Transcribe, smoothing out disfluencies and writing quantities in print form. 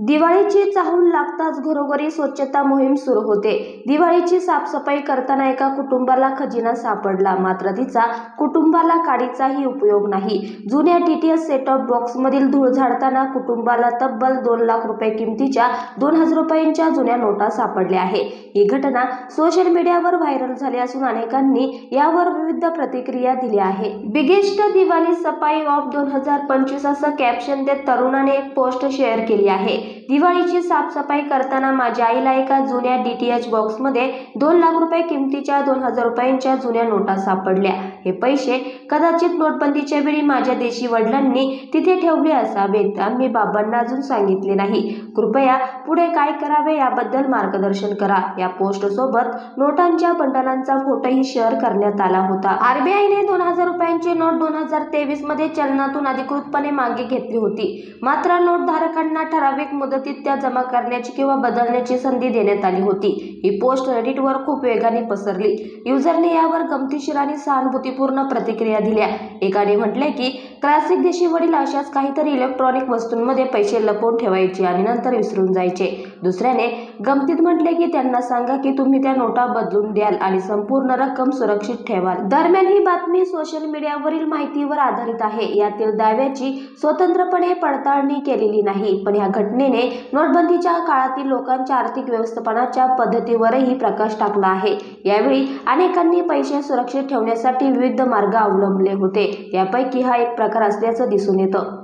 दिवाळीची चाहूल लागताच घरोघरी स्वच्छता मोहीम सुरू होते। दिवाळीची साफसफाई करताना एका कुटुंबाला खजिना सापडला, मात्र तिचा कुटुंबाला काडीचाही उपयोग नाही। जुन्या DTH सेटअप बॉक्समधील धूळ झाडताना कुटुंबाला तब्बल 2 लाख रुपये किमतीच्या 2000 रुपयांच्या जुन्या नोटा सापडल्या आहे। ही घटना सोशल मीडियावर व्हायरल झाली असून अनेकांनी यावर विविध प्रतिक्रिया दिल्या आहे। बिगेस्ट दिवाळी सफाई ऑफ 2025 असं कॅप्शन देत तरुणाने एक पोस्ट शेअर केली आहे। दिवाळीची साफसफाई करताना माझ्या आईला एका जुन्या DTH बॉक्समध्ये 2 लाख रुपये किमतीच्या 2000 रुपयांच्या जुन्या नोटा सापडल्या। हे पैसे कदाचित नोटबंदीच्या वेळी माझ्या देशी वडिलांनी तिथे ठेवले असावेत। आम्ही बाबांना अजून सांगितले नाही। कृपया पुढे काय करावे याबद्दल मार्गदर्शन करा। या पोस्ट सोबत नोटांच्या बंडलांचा फोटोही शेअर करण्यात आला होता। RBIने 2000 रुपयांची नोट 2023 मध्ये चलनातून अधिकृतपणे मागे घेतली होती, मात्र नोट धारकांना ठराविक मुदतीत त्या जमा करण्याची किंवा बदलण्याची संधी देण्यात आली होती। ही पोस्ट रेडिटवर खूप वेगाने पसरली। युजरने यावर गमतीशीर आणि सहानुभूतीपूर्ण प्रतिक्रिया दिल्या। एकाने म्हटले की क्लासिक देशी वडील अशाच काहीतरी इलेक्ट्रॉनिक वस्तूंमध्ये पैसे लपवून ठेवायचे आणि नंतर विसरून जायचे। दुसऱ्याने गमतीत म्हटले की त्यांना सांगा की तुम्ही त्या नोटा बदलून द्याल आणि संपूर्ण रक्कम सुरक्षित ठेवाल। दरम्यान ही बातमी सोशल मीडियावरील माहितीवर आधारित आहे। यातील दाव्याची स्वतंत्रपणे पडताळणी केलेली नाही, पण या घटनेने नोटबंदीच्या काळातील लोकांच्या आर्थिक व्यवस्थापनाच्या पद्धतीवरही प्रकाश टाकला आहे। यावेळी अनेकांनी पैसे सुरक्षित ठेवण्यासाठी विविध मार्ग अवलंबले होते। यापैकी हा एक प्रकार असल्याचं दिसून येतं।